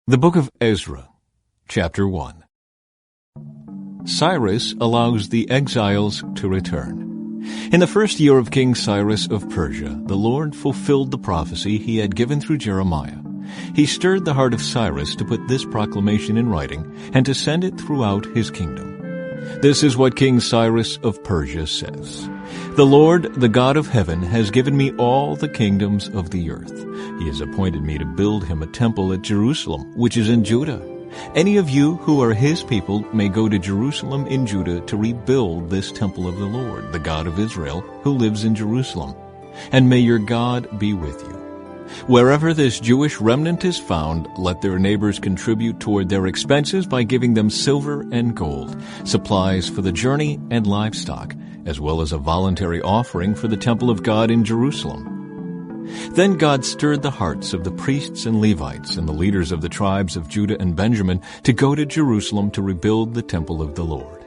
The Book of Ezra, Chapter 1. Cyrus allows the exiles to return. In the first year of King Cyrus of Persia, the Lord fulfilled the prophecy he had given through Jeremiah. He stirred the heart of Cyrus to put this proclamation in writing and to send it throughout his kingdom. This is what King Cyrus of Persia says. The Lord, the God of heaven, has given me all the kingdoms of the earth. He has appointed me to build him a temple at Jerusalem, which is in Judah. Any of you who are his people may go to Jerusalem in Judah to rebuild this temple of the Lord, the God of Israel, who lives in Jerusalem. And may your God be with you. Wherever this Jewish remnant is found, let their neighbors contribute toward their expenses by giving them silver and gold, supplies for the journey and livestock, as well as a voluntary offering for the temple of God in Jerusalem. Then God stirred the hearts of the priests and Levites and the leaders of the tribes of Judah and Benjamin to go to Jerusalem to rebuild the temple of the Lord.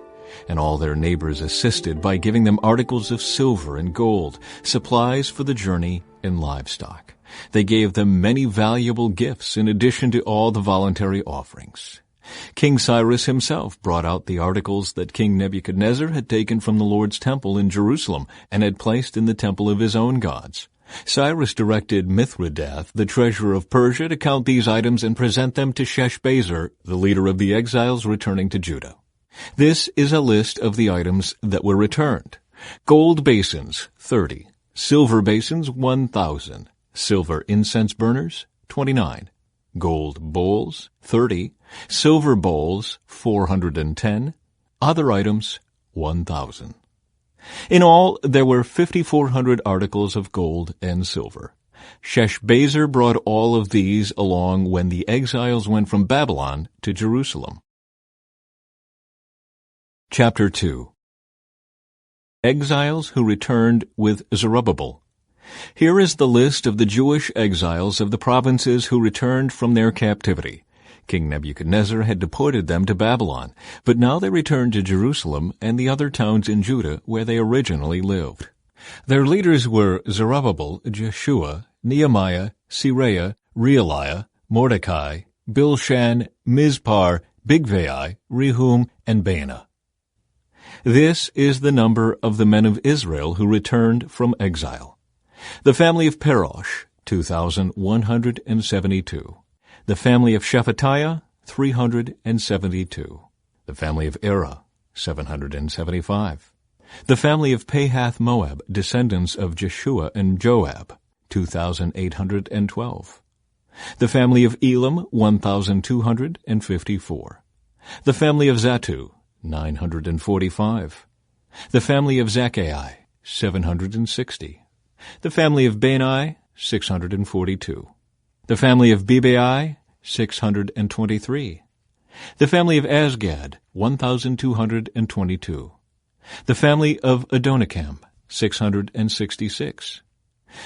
And all their neighbors assisted by giving them articles of silver and gold, supplies for the journey and livestock. They gave them many valuable gifts in addition to all the voluntary offerings. King Cyrus himself brought out the articles that King Nebuchadnezzar had taken from the Lord's temple in Jerusalem and had placed in the temple of his own gods. Cyrus directed Mithridath, the treasurer of Persia, to count these items and present them to Sheshbazzar, the leader of the exiles returning to Judah. This is a list of the items that were returned. Gold basins, 30. Silver basins, 1,000. Silver incense burners, 29. Gold bowls, 30. Silver bowls, 410. Other items, 1,000. In all, there were 5,400 articles of gold and silver. Sheshbazzar brought all of these along when the exiles went from Babylon to Jerusalem. Chapter 2. Exiles who returned with Zerubbabel. Here is the list of the Jewish exiles of the provinces who returned from their captivity. King Nebuchadnezzar had deported them to Babylon, but now they returned to Jerusalem and the other towns in Judah where they originally lived. Their leaders were Zerubbabel, Jeshua, Nehemiah, Seraiah, Realiah, Mordecai, Bilshan, Mizpar, Bigvai, Rehum, and Baanah. This is the number of the men of Israel who returned from exile. The family of Parosh, 2,172. The family of Shephatiah, 372. The family of Era, 775. The family of Pahath-Moab, descendants of Jeshua and Joab, 2,812. The family of Elam, 1,254. The family of Zattu, 945. The family of Zakkai, 760. The family of Bani, 642. The family of Bebai, 623. The family of Azgad, 1,222. The family of Adonikam, 666.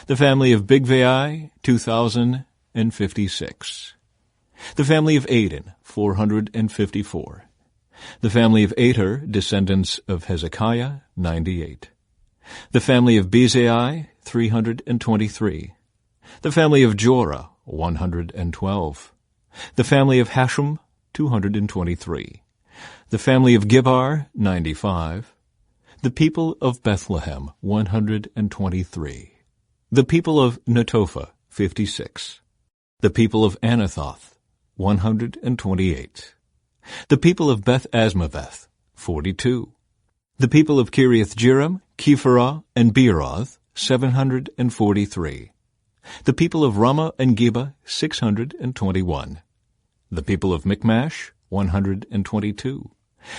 The family of Bigvai, 2,056. The family of Adin, 454. The family of Ater, descendants of Hezekiah, 98. The family of Bezai, 323. The family of Jorah, 112. The family of Hashem, 223. The family of Gibbar, 95. The people of Bethlehem, 123. The people of Netophah, 56. The people of Anathoth, 128. The people of Beth Asmaveth, 42. The people of Kiriath-Jearim, Kephirah, and Beeroth, 743. The people of Ramah and Geba, 621. The people of Michmash, 122.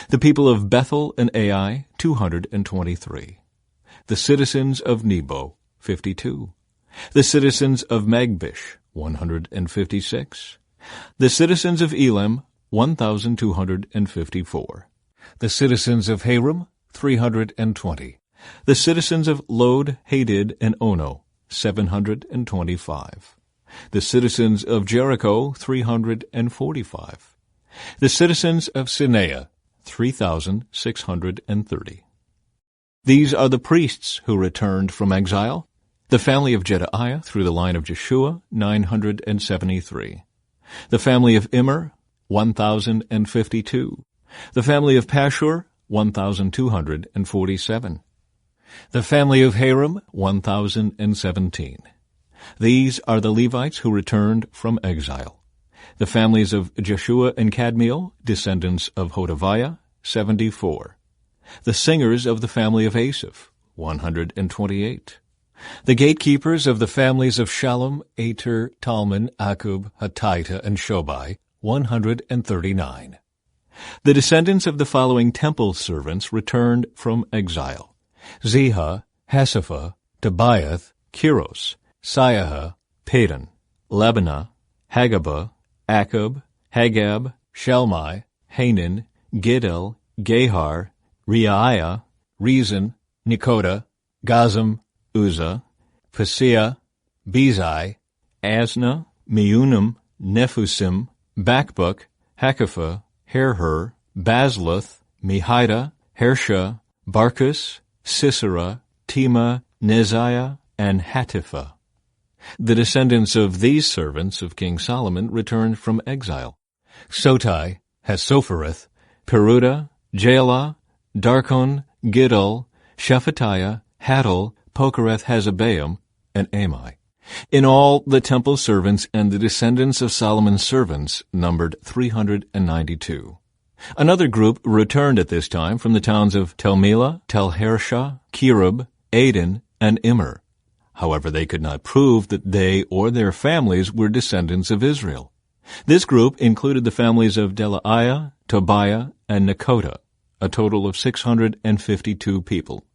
The people of Bethel and Ai, 223. The citizens of Nebo, 52. The citizens of Magbish, 156. The citizens of Elam, 1,254. The citizens of Haram, 320. The citizens of Lod, Hadid, and Ono, 725. The citizens of Jericho, 345. The citizens of Sineah, 3,630. These are the priests who returned from exile. The family of Jedaiah through the line of Jeshua, 973. The family of Immer, 1,052. The family of Pashur, 1,247. The family of Haram, 1,017. These are the Levites who returned from exile. The families of Jeshua and Kadmiel, descendants of Hodaviah, 74. The singers of the family of Asaph, 128. The gatekeepers of the families of Shallum, Ater, Talmon, Akub, Hatita, and Shobai, 139. The descendants of the following temple servants returned from exile: Ziha, Hasapha, Tobiath, Kiros, Siaha, Padan, Lebanah, Hagabah, Akub, Hagab, Shalmai, Hanan, Gidel, Gehar, Reiah, Rezin, Nekoda, Gazam, Uzzah, Paseah, Bezai, Asna, Meunim, Nephusim, Bakbuk, Hakapha, Herher, Basluth, Mehida, Hersha, Barkus, Sisera, Tema, Neziah, and Hatipha. The descendants of these servants of King Solomon returned from exile: Sotai, Hassophereth, Peruda, Jaala, Darkon, Giddel, Shephatiah, Hattil, Pokereth-Hazzebaim, and Amai. In all, the temple servants and the descendants of Solomon's servants numbered 392. Another group returned at this time from the towns of Tel-Melah, Tel-Harsha, Kerub, Aden, and Immer. However, they could not prove that they or their families were descendants of Israel. This group included the families of Delaiah, Tobiah, and Nekoda, a total of 652 people.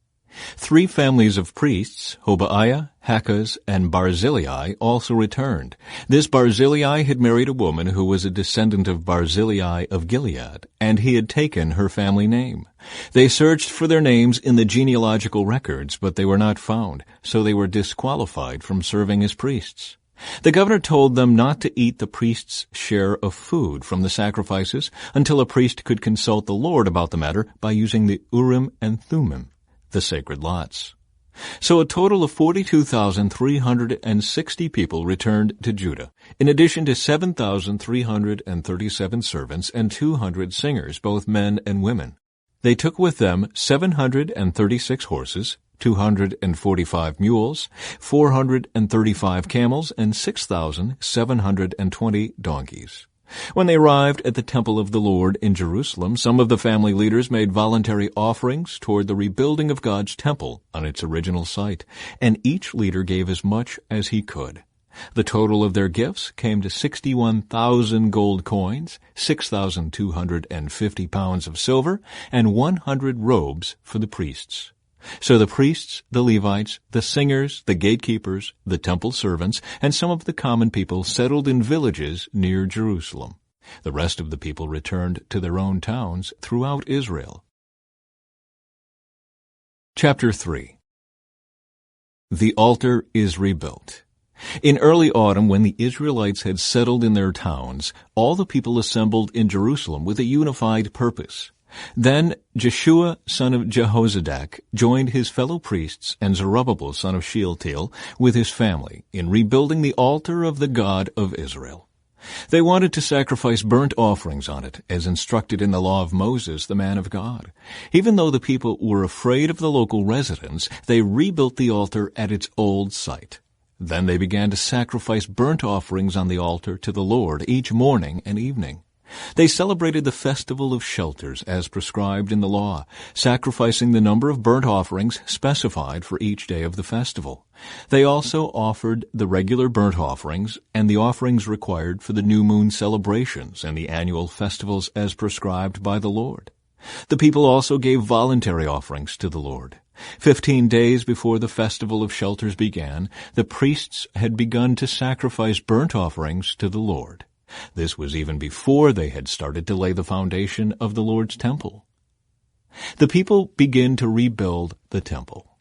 3 families of priests, Hobaiah, Hakaz, and Barzillai, also returned. This Barzillai had married a woman who was a descendant of Barzillai of Gilead, and he had taken her family name. They searched for their names in the genealogical records, but they were not found, so they were disqualified from serving as priests. The governor told them not to eat the priest's share of food from the sacrifices until a priest could consult the Lord about the matter by using the Urim and Thummim, the sacred lots. So a total of 42,360 people returned to Judah, in addition to 7,337 servants and 200 singers, both men and women. They took with them 736 horses, 245 mules, 435 camels, and 6,720 donkeys. When they arrived at the temple of the Lord in Jerusalem, some of the family leaders made voluntary offerings toward the rebuilding of God's temple on its original site, and each leader gave as much as he could. The total of their gifts came to 61,000 gold coins, 6,250 pounds of silver, and 100 robes for the priests. So the priests, the Levites, the singers, the gatekeepers, the temple servants, and some of the common people settled in villages near Jerusalem. The rest of the people returned to their own towns throughout Israel. Chapter 3. The altar is rebuilt. In early autumn, when the Israelites had settled in their towns, all the people assembled in Jerusalem with a unified purpose. Then Jeshua, son of Jehozadak, joined his fellow priests and Zerubbabel, son of Shealtiel, with his family in rebuilding the altar of the God of Israel. They wanted to sacrifice burnt offerings on it, as instructed in the law of Moses, the man of God. Even though the people were afraid of the local residents, they rebuilt the altar at its old site. Then they began to sacrifice burnt offerings on the altar to the Lord each morning and evening. They celebrated the Festival of Shelters as prescribed in the law, sacrificing the number of burnt offerings specified for each day of the festival. They also offered the regular burnt offerings and the offerings required for the new moon celebrations and the annual festivals as prescribed by the Lord. The people also gave voluntary offerings to the Lord. 15 days before the Festival of Shelters began, the priests had begun to sacrifice burnt offerings to the Lord. This was even before they had started to lay the foundation of the Lord's temple. The people began to rebuild the temple.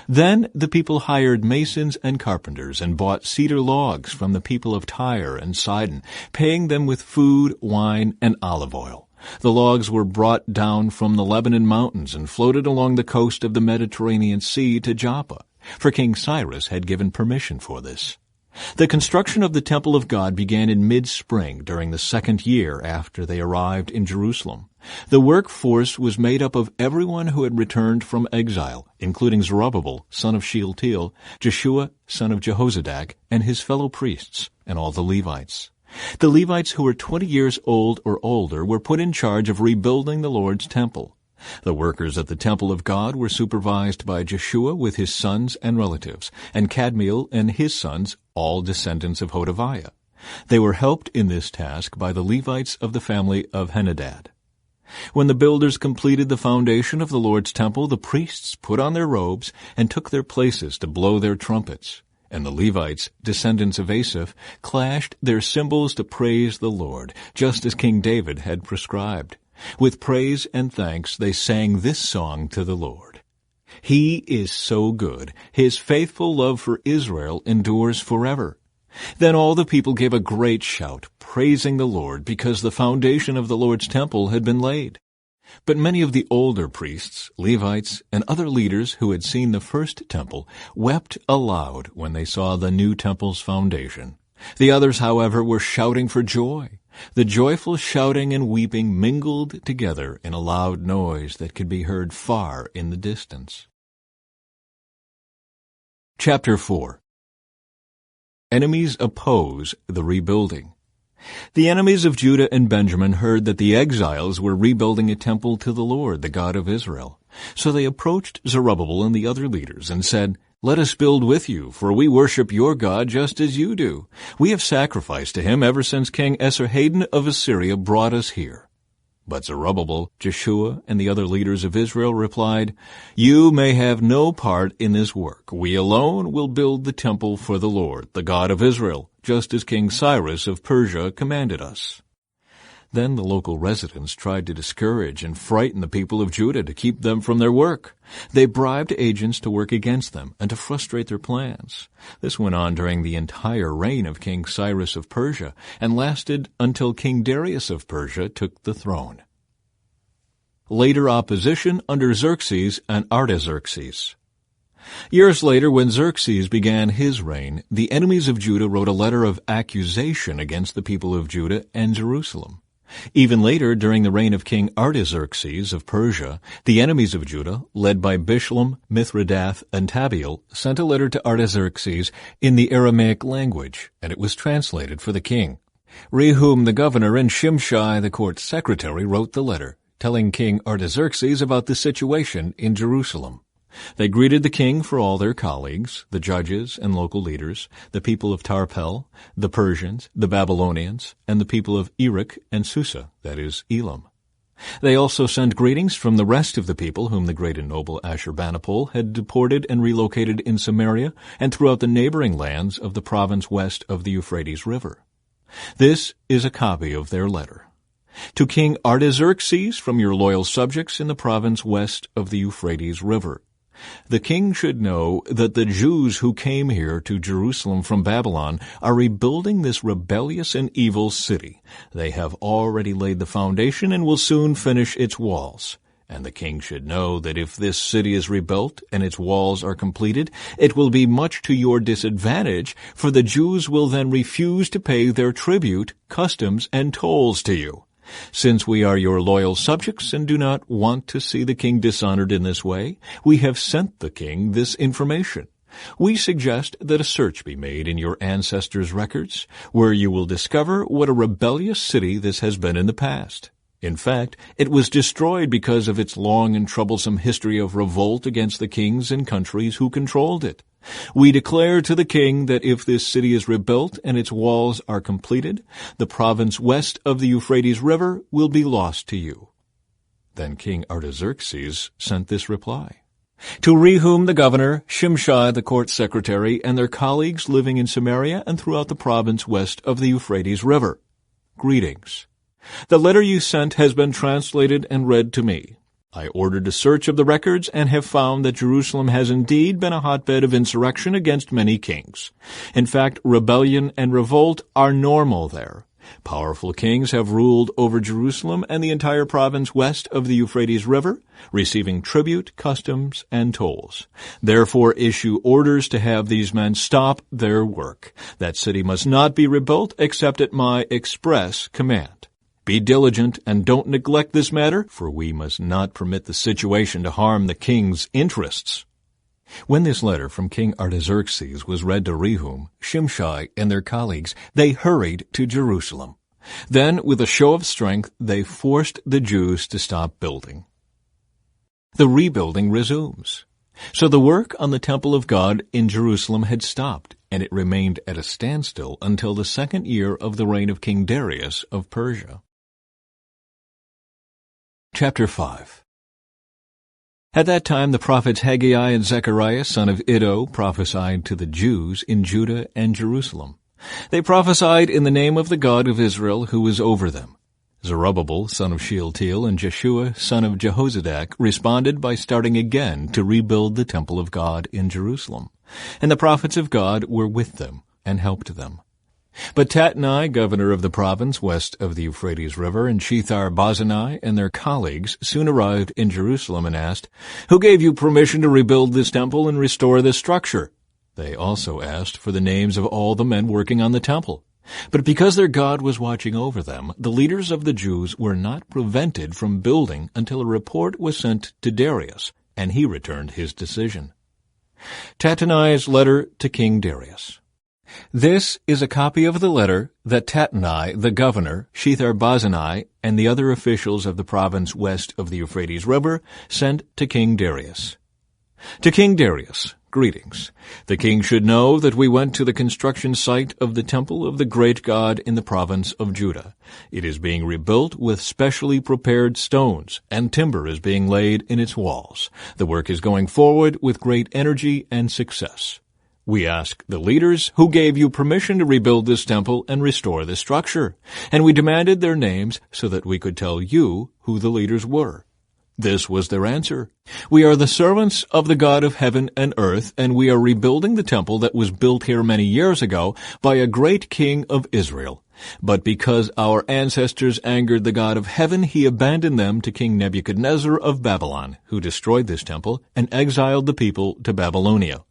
Then the people hired masons and carpenters and bought cedar logs from the people of Tyre and Sidon, paying them with food, wine, and olive oil. The logs were brought down from the Lebanon mountains and floated along the coast of the Mediterranean Sea to Joppa, for King Cyrus had given permission for this. The construction of the temple of God began in mid-spring during the second year after they arrived in Jerusalem. The workforce was made up of everyone who had returned from exile, including Zerubbabel, son of Shealtiel, Jeshua, son of Jehozadak, and his fellow priests, and all the Levites. The Levites who were 20 years old or older were put in charge of rebuilding the Lord's temple. The workers at the temple of God were supervised by Jeshua with his sons and relatives, and Kadmiel and his sons, all descendants of Hodaviah. They were helped in this task by the Levites of the family of Henadad. When the builders completed the foundation of the Lord's temple, the priests put on their robes and took their places to blow their trumpets. And the Levites, descendants of Asaph, clashed their cymbals to praise the Lord, just as King David had prescribed. With praise and thanks they sang this song to the Lord. He is so good. His faithful love for Israel endures forever. Then all the people gave a great shout, praising the Lord, because the foundation of the Lord's temple had been laid. But many of the older priests, Levites, and other leaders who had seen the first temple wept aloud when they saw the new temple's foundation. The others, however, were shouting for joy. The joyful shouting and weeping mingled together in a loud noise that could be heard far in the distance. Chapter 4. Enemies oppose the rebuilding. The enemies of Judah and Benjamin heard that the exiles were rebuilding a temple to the Lord, the God of Israel. So they approached Zerubbabel and the other leaders and said, "Let us build with you, for we worship your God just as you do. We have sacrificed to him ever since King Esarhaddon of Assyria brought us here." But Zerubbabel, Jeshua, and the other leaders of Israel replied, "You may have no part in this work. We alone will build the temple for the Lord, the God of Israel, just as King Cyrus of Persia commanded us." Then the local residents tried to discourage and frighten the people of Judah to keep them from their work. They bribed agents to work against them and to frustrate their plans. This went on during the entire reign of King Cyrus of Persia and lasted until King Darius of Persia took the throne. Later opposition under Xerxes and Artaxerxes. Years later, when Xerxes began his reign, the enemies of Judah wrote a letter of accusation against the people of Judah and Jerusalem. Even later, during the reign of King Artaxerxes of Persia, the enemies of Judah, led by Bishlam, Mithridath, and Tabeel, sent a letter to Artaxerxes in the Aramaic language, and it was translated for the king. Rehum the governor and Shimshai the court secretary wrote the letter, telling King Artaxerxes about the situation in Jerusalem. They greeted the king for all their colleagues, the judges and local leaders, the people of Tarpel, the Persians, the Babylonians, and the people of Erech and Susa, that is, Elam. They also sent greetings from the rest of the people whom the great and noble Ashurbanipal had deported and relocated in Samaria and throughout the neighboring lands of the province west of the Euphrates River. This is a copy of their letter. To King Artaxerxes from your loyal subjects in the province west of the Euphrates River. The king should know that the Jews who came here to Jerusalem from Babylon are rebuilding this rebellious and evil city. They have already laid the foundation and will soon finish its walls. And the king should know that if this city is rebuilt and its walls are completed, it will be much to your disadvantage, for the Jews will then refuse to pay their tribute, customs, and tolls to you. Since we are your loyal subjects and do not want to see the king dishonored in this way, we have sent the king this information. We suggest that a search be made in your ancestors' records, where you will discover what a rebellious city this has been in the past. In fact, it was destroyed because of its long and troublesome history of revolt against the kings and countries who controlled it. We declare to the king that if this city is rebuilt and its walls are completed, the province west of the Euphrates River will be lost to you." Then King Artaxerxes sent this reply. To Rehum the governor, Shimshai the court secretary, and their colleagues living in Samaria and throughout the province west of the Euphrates River. Greetings. The letter you sent has been translated and read to me. I ordered a search of the records and have found that Jerusalem has indeed been a hotbed of insurrection against many kings. In fact, rebellion and revolt are normal there. Powerful kings have ruled over Jerusalem and the entire province west of the Euphrates River, receiving tribute, customs, and tolls. Therefore issue orders to have these men stop their work. That city must not be rebuilt except at my express command. Be diligent and don't neglect this matter, for we must not permit the situation to harm the king's interests." When this letter from King Artaxerxes was read to Rehum, Shimshai, and their colleagues, they hurried to Jerusalem. Then, with a show of strength, they forced the Jews to stop building. The rebuilding resumes. So the work on the temple of God in Jerusalem had stopped, and it remained at a standstill until the 2nd year of the reign of King Darius of Persia. Chapter 5. At that time the prophets Haggai and Zechariah, son of Iddo, prophesied to the Jews in Judah and Jerusalem. They prophesied in the name of the God of Israel who was over them. Zerubbabel, son of Shealtiel, and Jeshua, son of Jehozadak, responded by starting again to rebuild the temple of God in Jerusalem. And the prophets of God were with them and helped them. But Tatnai, governor of the province west of the Euphrates River, and Shethar-Bozenai and their colleagues soon arrived in Jerusalem and asked, "Who gave you permission to rebuild this temple and restore this structure?" They also asked for the names of all the men working on the temple. But because their God was watching over them, the leaders of the Jews were not prevented from building until a report was sent to Darius, and he returned his decision. Tatnai's letter to King Darius. This is a copy of the letter that Tatnai, the governor, Shethar-Bozenai, and the other officials of the province west of the Euphrates River sent to King Darius. To King Darius, greetings. The king should know that we went to the construction site of the temple of the great God in the province of Judah. It is being rebuilt with specially prepared stones, and timber is being laid in its walls. The work is going forward with great energy and success. We ask the leaders, who gave you permission to rebuild this temple and restore this structure? And we demanded their names so that we could tell you who the leaders were. This was their answer. We are the servants of the God of heaven and earth, and we are rebuilding the temple that was built here many years ago by a great king of Israel. But because our ancestors angered the God of heaven, he abandoned them to King Nebuchadnezzar of Babylon, who destroyed this temple and exiled the people to Babylonia.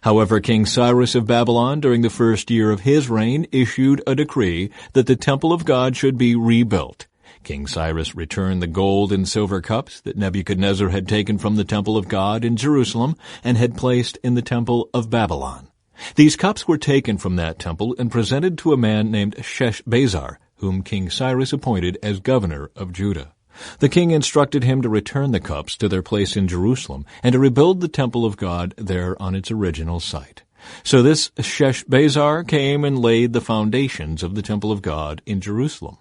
However, King Cyrus of Babylon, during the 1st year of his reign, issued a decree that the temple of God should be rebuilt. King Cyrus returned the gold and silver cups that Nebuchadnezzar had taken from the temple of God in Jerusalem and had placed in the temple of Babylon. These cups were taken from that temple and presented to a man named Sheshbazzar, whom King Cyrus appointed as governor of Judah. The king instructed him to return the cups to their place in Jerusalem and to rebuild the temple of God there on its original site. So this Sheshbazzar came and laid the foundations of the temple of God in Jerusalem.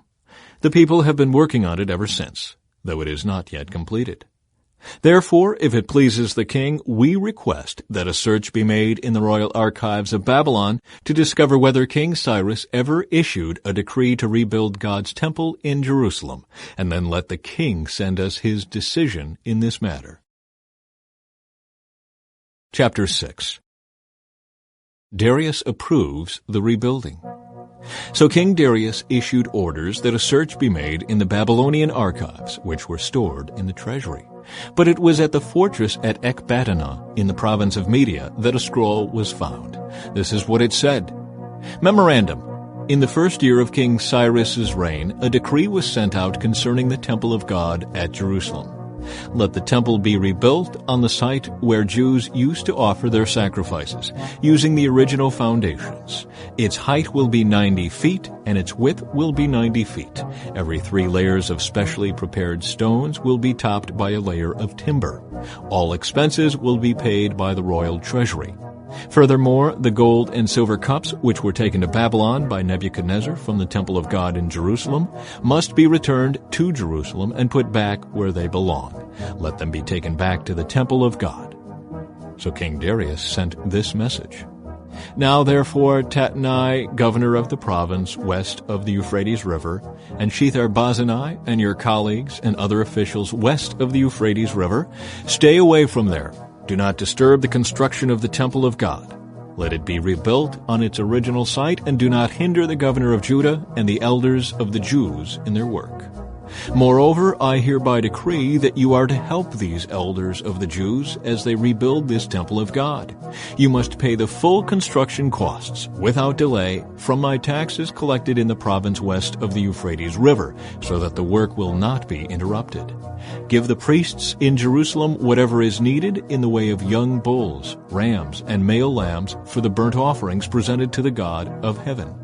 The people have been working on it ever since, though it is not yet completed. Therefore, if it pleases the king, we request that a search be made in the royal archives of Babylon to discover whether King Cyrus ever issued a decree to rebuild God's temple in Jerusalem, and then let the king send us his decision in this matter. Chapter 6. Darius approves the rebuilding. So King Darius issued orders that a search be made in the Babylonian archives, which were stored in the treasury. But it was at the fortress at Ecbatana in the province of Media that a scroll was found. This is what it said. Memorandum. In the 1st year of King Cyrus's reign, a decree was sent out concerning the temple of God at Jerusalem. Let the temple be rebuilt on the site where Jews used to offer their sacrifices, using the original foundations. Its height will be 90 feet, and its width will be 90 feet. Every 3 layers of specially prepared stones will be topped by a layer of timber. All expenses will be paid by the royal treasury. Furthermore, the gold and silver cups, which were taken to Babylon by Nebuchadnezzar from the temple of God in Jerusalem, must be returned to Jerusalem and put back where they belong. Let them be taken back to the temple of God. So King Darius sent this message. Now therefore Tatnai, governor of the province west of the Euphrates River, and Shethar-Bozenai and your colleagues and other officials west of the Euphrates River, stay away from there. Do not disturb the construction of the temple of God. Let it be rebuilt on its original site, and do not hinder the governor of Judah and the elders of the Jews in their work. Moreover, I hereby decree that you are to help these elders of the Jews as they rebuild this temple of God. You must pay the full construction costs, without delay, from my taxes collected in the province west of the Euphrates River, so that the work will not be interrupted. Give the priests in Jerusalem whatever is needed in the way of young bulls, rams, and male lambs for the burnt offerings presented to the God of heaven.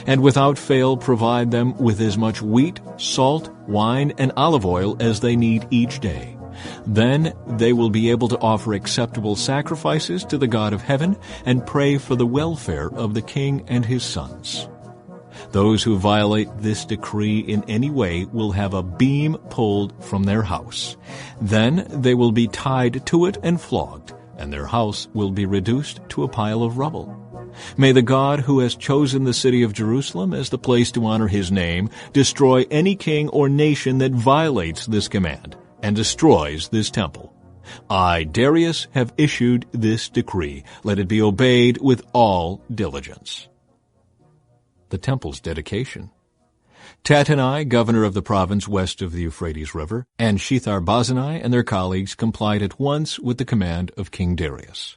And without fail provide them with as much wheat, salt, wine, and olive oil as they need each day. Then they will be able to offer acceptable sacrifices to the God of heaven and pray for the welfare of the king and his sons. Those who violate this decree in any way will have a beam pulled from their house. Then they will be tied to it and flogged, and their house will be reduced to a pile of rubble. May the God who has chosen the city of Jerusalem as the place to honor his name destroy any king or nation that violates this command and destroys this temple. I, Darius, have issued this decree. Let it be obeyed with all diligence. The temple's dedication. Tattenai, governor of the province west of the Euphrates River, and Shethar-Bozenai and their colleagues complied at once with the command of King Darius.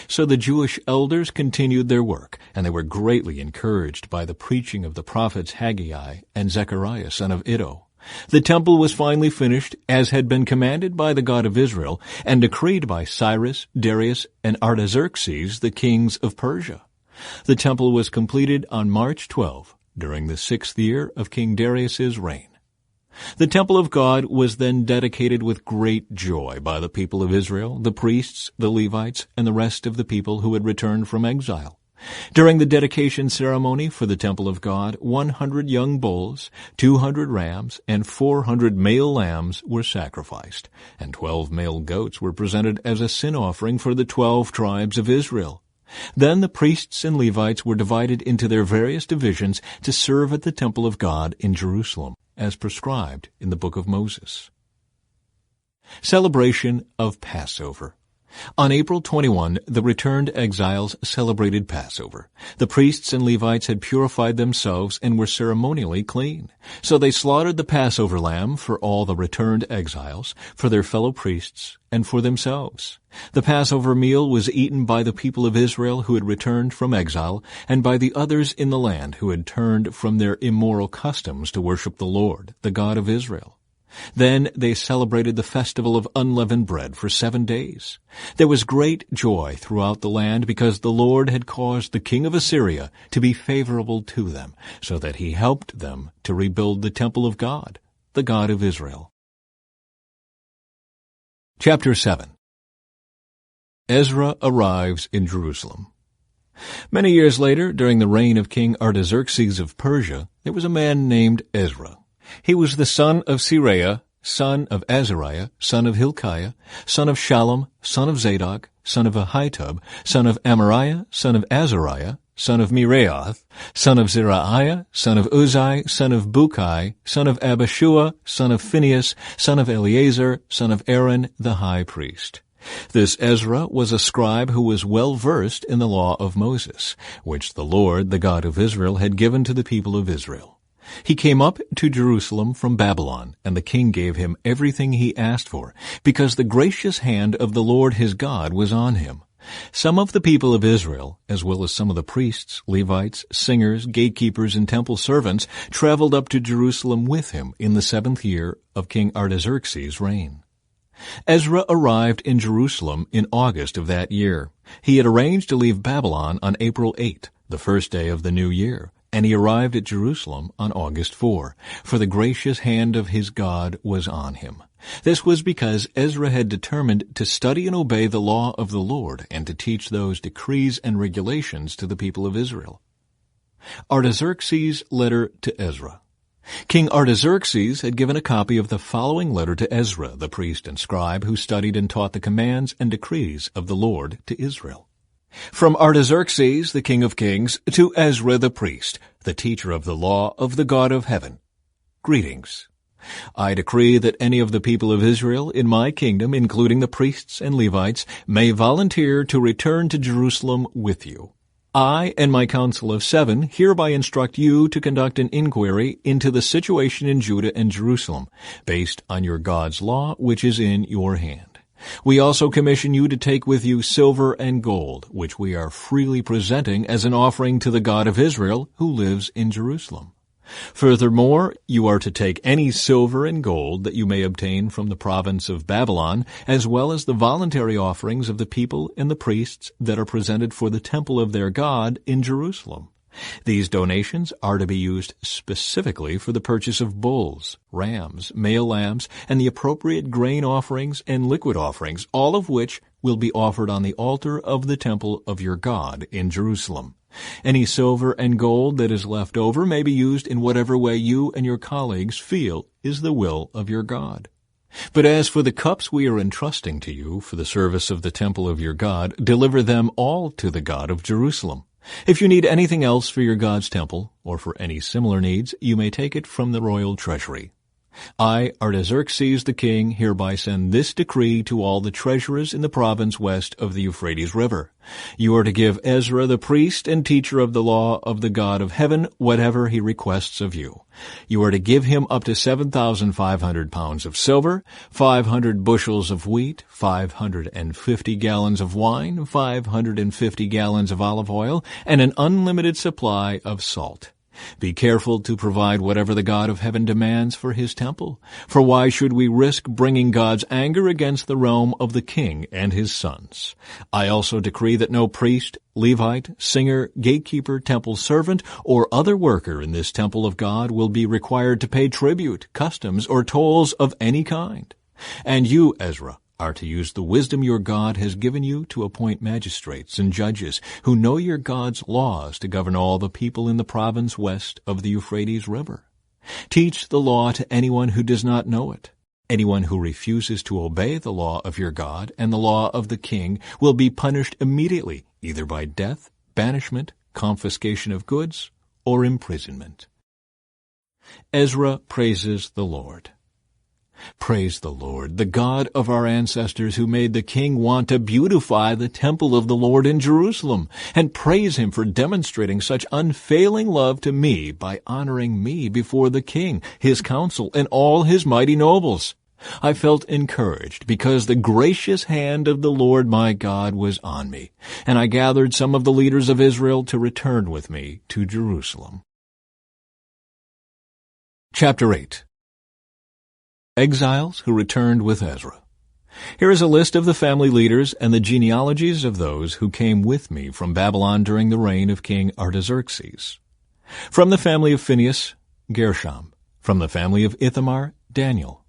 So the Jewish elders continued their work, and they were greatly encouraged by the preaching of the prophets Haggai and Zechariah, son of Iddo. The temple was finally finished, as had been commanded by the God of Israel, and decreed by Cyrus, Darius, and Artaxerxes, the kings of Persia. The temple was completed on March 12, during the 6th year of King Darius's reign. The temple of God was then dedicated with great joy by the people of Israel, the priests, the Levites, and the rest of the people who had returned from exile. During the dedication ceremony for the temple of God, 100 young bulls, 200 rams, and 400 male lambs were sacrificed, and 12 male goats were presented as a sin offering for the 12 tribes of Israel. Then the priests and Levites were divided into their various divisions to serve at the temple of God in Jerusalem, as prescribed in the book of Moses. Celebration of Passover. On April 21, the returned exiles celebrated Passover. The priests and Levites had purified themselves and were ceremonially clean. So they slaughtered the Passover lamb for all the returned exiles, for their fellow priests, and for themselves. The Passover meal was eaten by the people of Israel who had returned from exile, and by the others in the land who had turned from their immoral customs to worship the Lord, the God of Israel. Then they celebrated the festival of unleavened bread for 7 days. There was great joy throughout the land because the Lord had caused the king of Assyria to be favorable to them, so that he helped them to rebuild the temple of God, the God of Israel. Chapter 7. Ezra arrives in Jerusalem. Many years later, during the reign of King Artaxerxes of Persia, there was a man named Ezra. He was the son of Seraiah, son of Azariah, son of Hilkiah, son of Shallum, son of Zadok, son of Ahitub, son of Amariah, son of Azariah, son of Meraioth, son of Zerahiah, son of Uzzi, son of Bukai, son of Abishua, son of Phinehas, son of Eleazar, son of Aaron, the high priest. This Ezra was a scribe who was well versed in the law of Moses, which the Lord, the God of Israel, had given to the people of Israel. He came up to Jerusalem from Babylon, and the king gave him everything he asked for, because the gracious hand of the Lord his God was on him. Some of the people of Israel, as well as some of the priests, Levites, singers, gatekeepers, and temple servants, traveled up to Jerusalem with him in the 7th year of King Artaxerxes' reign. Ezra arrived in Jerusalem in August of that year. He had arranged to leave Babylon on April 8, the first day of the new year, and he arrived at Jerusalem on August 4, for the gracious hand of his God was on him. This was because Ezra had determined to study and obey the law of the Lord and to teach those decrees and regulations to the people of Israel. Artaxerxes' letter to Ezra. King Artaxerxes had given a copy of the following letter to Ezra, the priest and scribe, who studied and taught the commands and decrees of the Lord to Israel. From Artaxerxes, the King of Kings, to Ezra the priest, the teacher of the law of the God of heaven. Greetings. I decree that any of the people of Israel in my kingdom, including the priests and Levites, may volunteer to return to Jerusalem with you. I and my council of 7 hereby instruct you to conduct an inquiry into the situation in Judah and Jerusalem, based on your God's law, which is in your hand. We also commission you to take with you silver and gold, which we are freely presenting as an offering to the God of Israel, who lives in Jerusalem. Furthermore, you are to take any silver and gold that you may obtain from the province of Babylon, as well as the voluntary offerings of the people and the priests that are presented for the temple of their God in Jerusalem. These donations are to be used specifically for the purchase of bulls, rams, male lambs, and the appropriate grain offerings and liquid offerings, all of which will be offered on the altar of the temple of your God in Jerusalem. Any silver and gold that is left over may be used in whatever way you and your colleagues feel is the will of your God. But as for the cups we are entrusting to you for the service of the temple of your God, deliver them all to the God of Jerusalem. If you need anything else for your God's temple, or for any similar needs, you may take it from the royal treasury. I, Artaxerxes the king, hereby send this decree to all the treasurers in the province west of the Euphrates River. You are to give Ezra the priest and teacher of the law of the God of heaven whatever he requests of you. You are to give him up to 7,500 pounds of silver, 500 bushels of wheat, 550 gallons of wine, 550 gallons of olive oil, and an unlimited supply of salt. Be careful to provide whatever the God of heaven demands for his temple. For why should we risk bringing God's anger against the realm of the king and his sons? I also decree that no priest, Levite, singer, gatekeeper, temple servant, or other worker in this temple of God will be required to pay tribute, customs, or tolls of any kind. And you, Ezra, are to use the wisdom your God has given you to appoint magistrates and judges who know your God's laws to govern all the people in the province west of the Euphrates River. Teach the law to anyone who does not know it. Anyone who refuses to obey the law of your God and the law of the king will be punished immediately, either by death, banishment, confiscation of goods, or imprisonment. Ezra praises the Lord. Praise the Lord, the God of our ancestors, who made the king want to beautify the temple of the Lord in Jerusalem, and praise him for demonstrating such unfailing love to me by honoring me before the king, his council, and all his mighty nobles. I felt encouraged because the gracious hand of the Lord my God was on me, and I gathered some of the leaders of Israel to return with me to Jerusalem. Chapter 8. Exiles who returned with Ezra. Here is a list of the family leaders and the genealogies of those who came with me from Babylon during the reign of King Artaxerxes. From the family of Phinehas, Gershom. From the family of Ithamar, Daniel.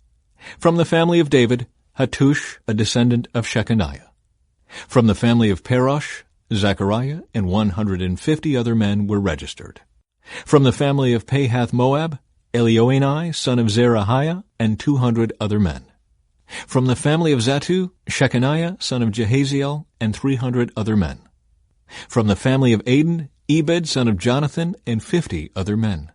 From the family of David, Hattush, a descendant of Shechaniah. From the family of Parosh, Zechariah and 150 other men were registered. From the family of Pahath-Moab, Elioenai, son of Zerahiah, and 200 other men. From the family of Zattu, Shechaniah, son of Jehaziel, and 300 other men. From the family of Aden, Ebed, son of Jonathan, and 50 other men.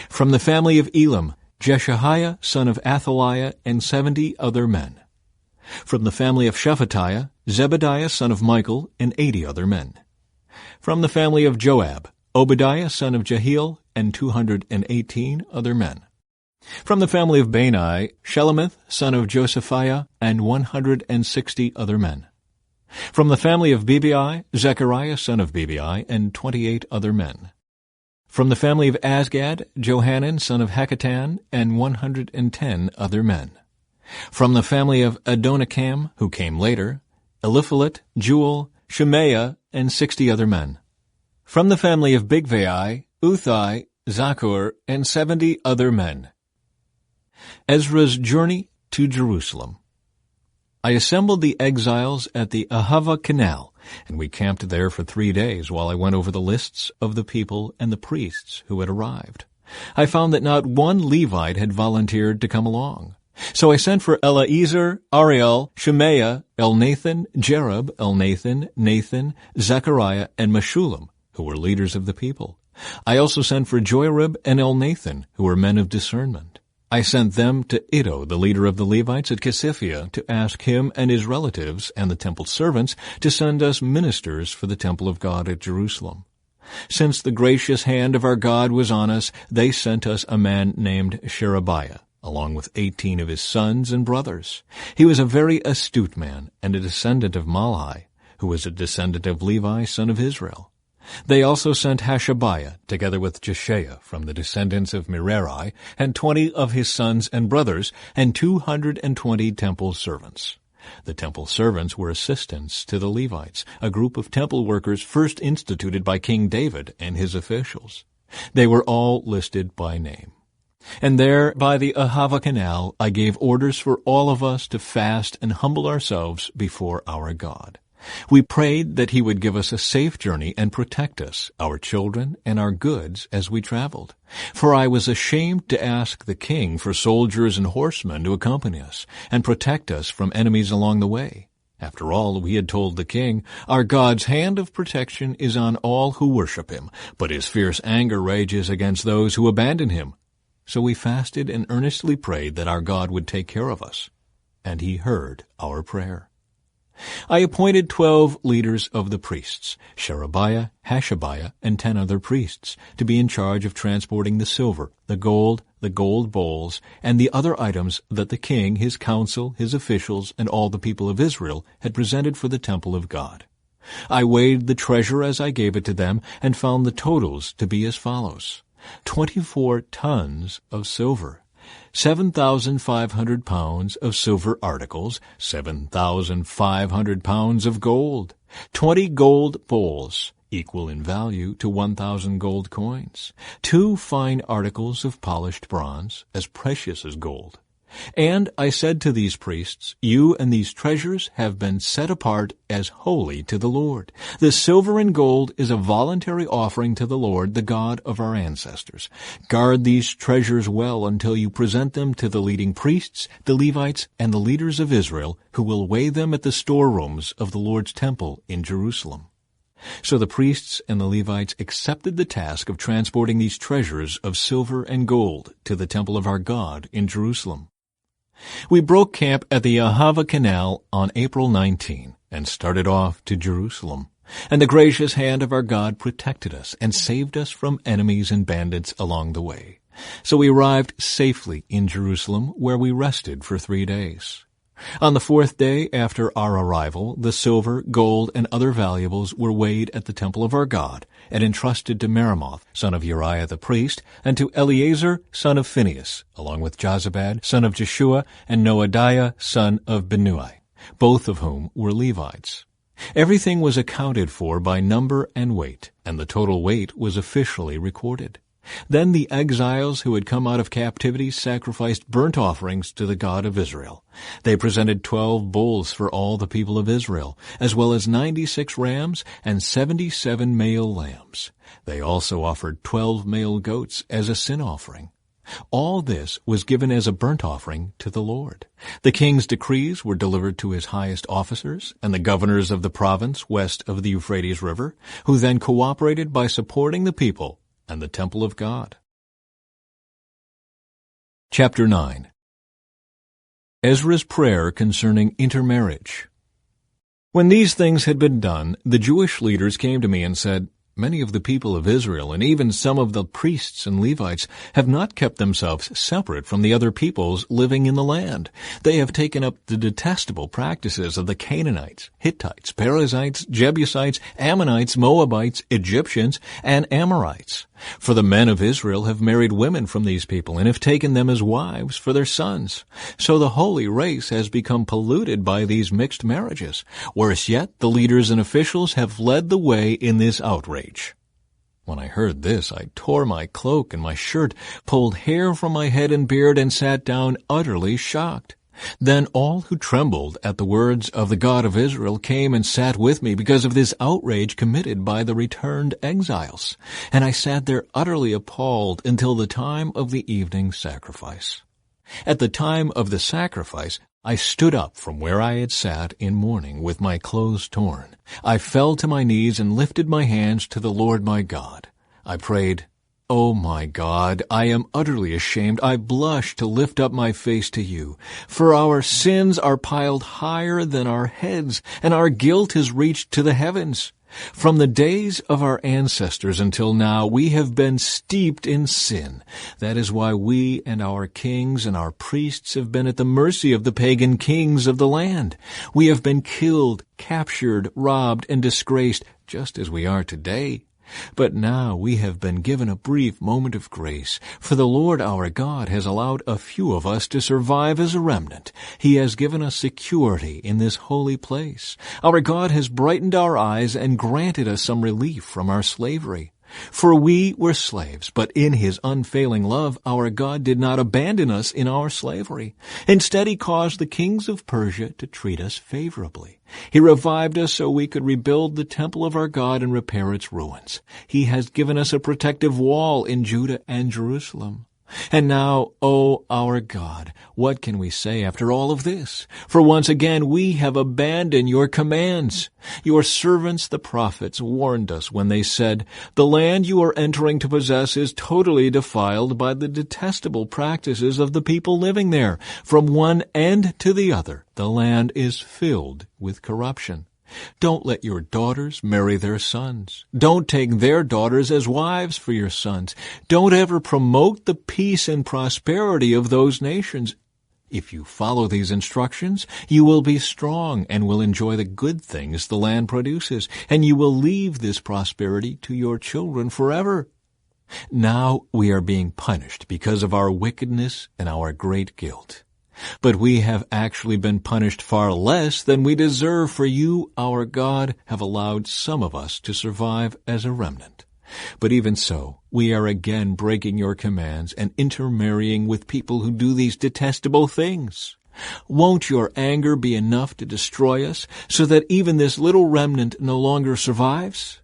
From the family of Elam, Jeshahiah, son of Athaliah, and 70 other men. From the family of Shephatiah, Zebediah, son of Michael, and 80 other men. From the family of Joab, Obadiah, son of Jehiel, and 218 other men. From the family of Bani, Shelomith, son of Josephiah, and 160 other men. From the family of Bebai, Zechariah, son of Bebai, and 28 other men. From the family of Azgad, Johanan, son of Hakatan, and 110 other men. From the family of Adonikam, who came later, Eliphalet, Jewel, Shemaiah, and 60 other men. From the family of Bigvai, Uthai, Zakur, and 70 other men. Ezra's journey to Jerusalem. I assembled the exiles at the Ahava Canal, and we camped there for 3 days while I went over the lists of the people and the priests who had arrived. I found that not one Levite had volunteered to come along. So I sent for Eleazar, Ariel, Shemaiah, Elnathan, Jerub, Elnathan, Nathan, Zechariah, and Meshullam, who were leaders of the people. I also sent for Joarib and Elnathan, who were men of discernment. I sent them to Iddo, the leader of the Levites at Casiphia, to ask him and his relatives and the temple servants to send us ministers for the temple of God at Jerusalem. Since the gracious hand of our God was on us, they sent us a man named Sherebiah, along with 18 of his sons and brothers. He was a very astute man and a descendant of Malhi, who was a descendant of Levi, son of Israel. They also sent Hashabiah, together with Jeshiah, from the descendants of Merari, and 20 of his sons and brothers, and 220 temple servants. The temple servants were assistants to the Levites, a group of temple workers first instituted by King David and his officials. They were all listed by name. And there, by the Ahava Canal, I gave orders for all of us to fast and humble ourselves before our God. We prayed that he would give us a safe journey and protect us, our children, and our goods as we traveled. For I was ashamed to ask the king for soldiers and horsemen to accompany us and protect us from enemies along the way. After all, we had told the king, "Our God's hand of protection is on all who worship him, but his fierce anger rages against those who abandon him." So we fasted and earnestly prayed that our God would take care of us. And he heard our prayer. I appointed 12 leaders of the priests, Sherebiah, Hashabiah, and 10 other priests, to be in charge of transporting the silver, the gold bowls, and the other items that the king, his council, his officials, and all the people of Israel had presented for the temple of God. I weighed the treasure as I gave it to them and found the totals to be as follows: 24 tons of silver, 7,500 pounds of silver articles, 7,500 pounds of gold, 20 gold bowls, equal in value to 1,000 gold coins, 2 fine articles of polished bronze, as precious as gold. And I said to these priests, "You and these treasures have been set apart as holy to the Lord. The silver and gold is a voluntary offering to the Lord, the God of our ancestors. Guard these treasures well until you present them to the leading priests, the Levites, and the leaders of Israel, who will weigh them at the storerooms of the Lord's temple in Jerusalem." So the priests and the Levites accepted the task of transporting these treasures of silver and gold to the temple of our God in Jerusalem. We broke camp at the Ahava Canal on April 19 and started off to Jerusalem. And the gracious hand of our God protected us and saved us from enemies and bandits along the way. So we arrived safely in Jerusalem, where we rested for 3 days. On the 4th day after our arrival, the silver, gold, and other valuables were weighed at the temple of our God and entrusted to Meremoth, son of Uriah the priest, and to Eleazar, son of Phinehas, along with Jozabad, son of Jeshua, and Noadiah, son of Binnui, both of whom were Levites. Everything was accounted for by number and weight, and the total weight was officially recorded. Then the exiles who had come out of captivity sacrificed burnt offerings to the God of Israel. They presented 12 bulls for all the people of Israel, as well as 96 rams and 77 male lambs. They also offered 12 male goats as a sin offering. All this was given as a burnt offering to the Lord. The king's decrees were delivered to his highest officers and the governors of the province west of the Euphrates River, who then cooperated by supporting the people and the temple of God. Chapter 9. Ezra's prayer concerning intermarriage. When these things had been done, the Jewish leaders came to me and said, "Many of the people of Israel, and even some of the priests and Levites, have not kept themselves separate from the other peoples living in the land. They have taken up the detestable practices of the Canaanites, Hittites, Perizzites, Jebusites, Ammonites, Moabites, Egyptians, and Amorites. For the men of Israel have married women from these people and have taken them as wives for their sons. So the holy race has become polluted by these mixed marriages. Worse yet, the leaders and officials have led the way in this outrage." When I heard this, I tore my cloak and my shirt, pulled hair from my head and beard, and sat down utterly shocked. Then all who trembled at the words of the God of Israel came and sat with me because of this outrage committed by the returned exiles. And I sat there utterly appalled until the time of the evening sacrifice. At the time of the sacrifice, I stood up from where I had sat in mourning with my clothes torn. I fell to my knees and lifted my hands to the Lord my God. I prayed, O my God, I am utterly ashamed. I blush to lift up my face to you. For our sins are piled higher than our heads, and our guilt has reached to the heavens. From the days of our ancestors until now, we have been steeped in sin. That is why we and our kings and our priests have been at the mercy of the pagan kings of the land. We have been killed, captured, robbed, and disgraced, just as we are today. But now we have been given a brief moment of grace, for the Lord our God has allowed a few of us to survive as a remnant. He has given us security in this holy place. Our God has brightened our eyes and granted us some relief from our slavery. For we were slaves, but in His unfailing love, our God did not abandon us in our slavery. Instead, He caused the kings of Persia to treat us favorably. He revived us so we could rebuild the temple of our God and repair its ruins. He has given us a protective wall in Judah and Jerusalem. And now, O our God, what can we say after all of this? For once again we have abandoned your commands. Your servants the prophets warned us when they said, "The land you are entering to possess is totally defiled by the detestable practices of the people living there. From one end to the other, the land is filled with corruption. Don't let your daughters marry their sons. Don't take their daughters as wives for your sons. Don't ever promote the peace and prosperity of those nations. If you follow these instructions, you will be strong and will enjoy the good things the land produces, and you will leave this prosperity to your children forever." Now we are being punished because of our wickedness and our great guilt. But we have actually been punished far less than we deserve, for you, our God, have allowed some of us to survive as a remnant. But even so, we are again breaking your commands and intermarrying with people who do these detestable things. Won't your anger be enough to destroy us, so that even this little remnant no longer survives?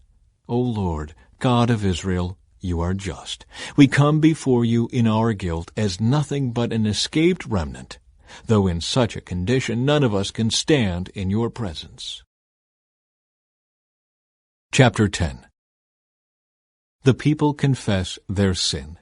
O Lord, God of Israel, you are just. We come before you in our guilt as nothing but an escaped remnant, though in such a condition none of us can stand in your presence. Chapter 10. The people confess their sin.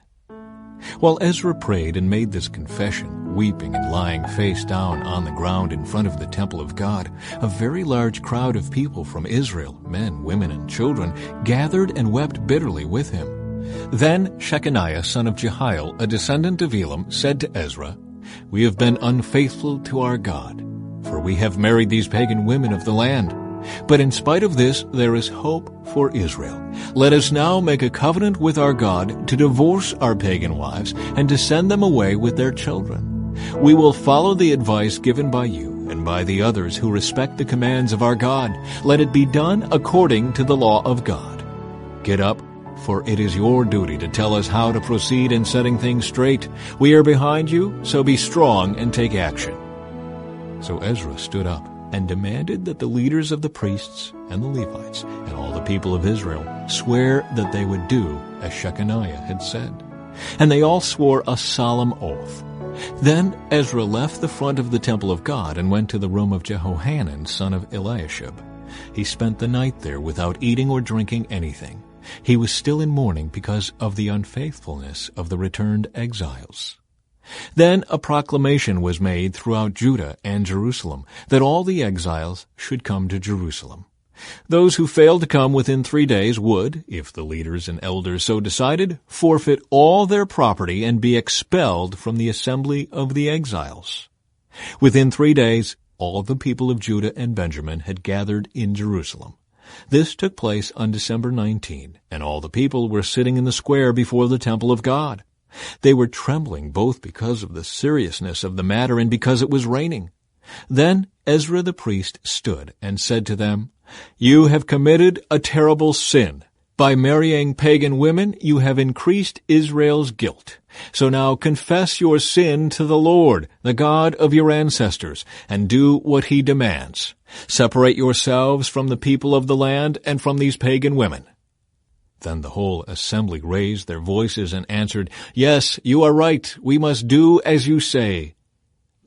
While Ezra prayed and made this confession, weeping and lying face down on the ground in front of the temple of God, a very large crowd of people from Israel, men, women, and children, gathered and wept bitterly with him. Then Shechaniah, son of Jehiel, a descendant of Elam, said to Ezra, "We have been unfaithful to our God, for we have married these pagan women of the land. But in spite of this, there is hope for Israel. Let us now make a covenant with our God to divorce our pagan wives and to send them away with their children. We will follow the advice given by you and by the others who respect the commands of our God. Let it be done according to the law of God. Get up, for it is your duty to tell us how to proceed in setting things straight. We are behind you, so be strong and take action." So Ezra stood up and demanded that the leaders of the priests and the Levites and all the people of Israel swear that they would do as Shechaniah had said. And they all swore a solemn oath. Then Ezra left the front of the temple of God and went to the room of Jehohanan, son of Eliashib. He spent the night there without eating or drinking anything. He was still in mourning because of the unfaithfulness of the returned exiles. Then a proclamation was made throughout Judah and Jerusalem that all the exiles should come to Jerusalem. Those who failed to come within 3 days would, if the leaders and elders so decided, forfeit all their property and be expelled from the assembly of the exiles. Within 3 days, all the people of Judah and Benjamin had gathered in Jerusalem. This took place on December 19, and all the people were sitting in the square before the temple of God. They were trembling both because of the seriousness of the matter and because it was raining. Then Ezra the priest stood and said to them, "You have committed a terrible sin. By marrying pagan women, you have increased Israel's guilt. So now confess your sin to the Lord, the God of your ancestors, and do what He demands. Separate yourselves from the people of the land and from these pagan women." Then the whole assembly raised their voices and answered, "Yes, you are right. We must do as you say."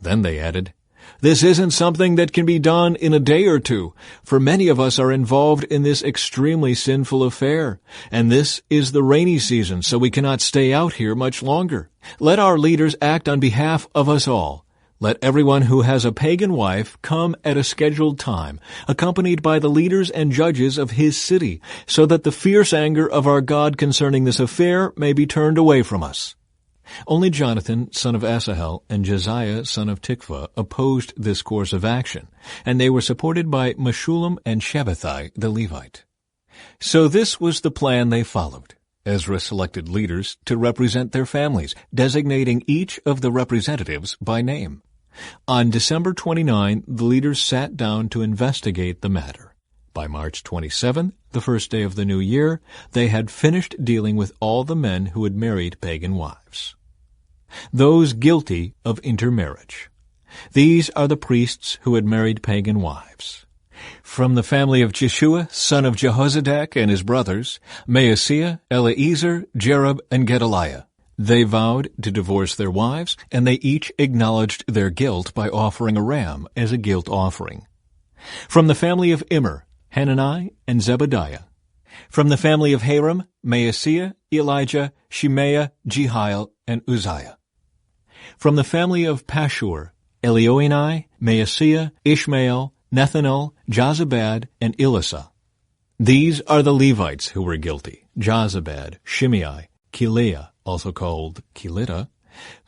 Then they added, This isn't something that can be done in a day or two, for many of us are involved in this extremely sinful affair, and this is the rainy season, so we cannot stay out here much longer. Let our leaders act on behalf of us all. Let everyone who has a pagan wife come at a scheduled time, accompanied by the leaders and judges of his city, so that the fierce anger of our God concerning this affair may be turned away from us. Only Jonathan, son of Asahel, and Josiah, son of Tikvah, opposed this course of action, and they were supported by Meshullam and Shabbethai the Levite. So this was the plan they followed. Ezra selected leaders to represent their families, designating each of the representatives by name. On December 29, the leaders sat down to investigate the matter. By March 27, the first day of the new year, they had finished dealing with all the men who had married pagan wives. Those guilty of intermarriage. These are the priests who had married pagan wives. From the family of Jeshua, son of Jehozadak, and his brothers, Maaseiah, Eleazar, Jerub, and Gedaliah. They vowed to divorce their wives, and they each acknowledged their guilt by offering a ram as a guilt offering. From the family of Immer, Hanani, and Zebediah. From the family of Haram, Maaseiah, Elijah, Shemaiah, Jehiel, and Uzziah. From the family of Pashur, Elioenai, Maaseiah, Ishmael, Nethanel, Jozabad, and Elisah. These are the Levites who were guilty: Jozabad, Shimei, Keleah, also called Kelita,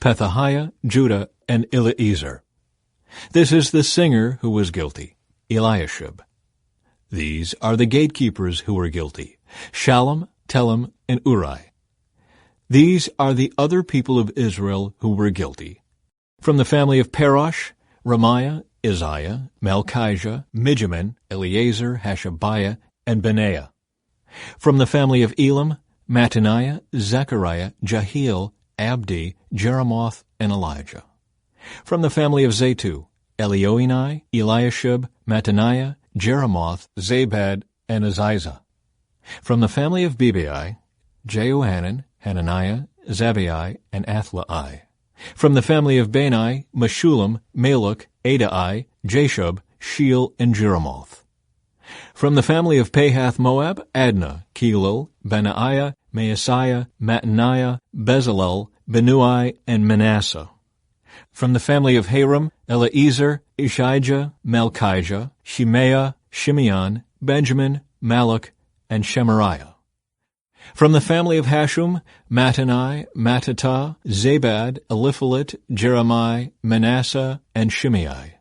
Pethahiah, Judah, and Eleazar. This is the singer who was guilty: Eliashib. These are the gatekeepers who were guilty: Shallum, Telem, and Uri. These are the other people of Israel who were guilty. From the family of Parosh, Ramiah, Isaiah, Malchijah, Mijamin, Eleazar, Hashabiah, and Benaiah. From the family of Elam, Mattaniah, Zechariah, Jehiel, Abdi, Jeremoth, and Elijah. From the family of Zatu, Elioenai, Eliashib, Mattaniah, Jeremoth, Zabad, and Aziza. From the family of Bebai, Jehohanan, Hananiah, Zabai, and Athlai. From the family of Bani, Meshullam, Maluk, Adai, Jashub, Sheel, and Jeremoth. From the family of Pahath-Moab, Adnah, Kelil, Benaiah, Maaseiah, Mattaniah, Bezalel, Benui, and Manasseh. From the family of Haram, Eleazar, Ishijah, Malchijah, Shemaiah, Shimeon, Benjamin, Maluk, and Shemariah. From the family of Hashum, Mattani, Mattatah, Zabad, Eliphalet, Jeremiah, Manasseh, and Shimei.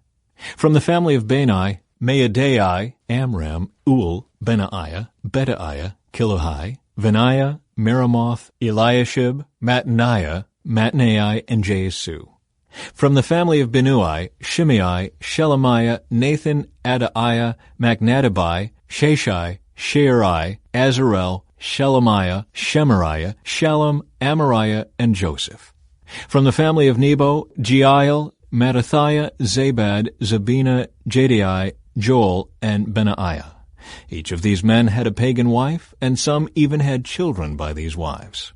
From the family of Bani, Maadai, Amram, Ul, Benaiah, Bedaiah, Kilohai, Vaniah, Meremoth, Eliashib, Mattaniah, Matnai, and Jesu. From the family of Benui, Shimei, Shelemiah, Nathan, Adaiah, Macnadabai, Sheshai, Shearai, Azarel, Shelemiah, Shemariah, Shalom, Amariah, and Joseph. From the family of Nebo, Jeiel, Mattathiah, Zabad, Zabina, Jediai, Joel, and Benaiah. Each of these men had a pagan wife, and some even had children by these wives.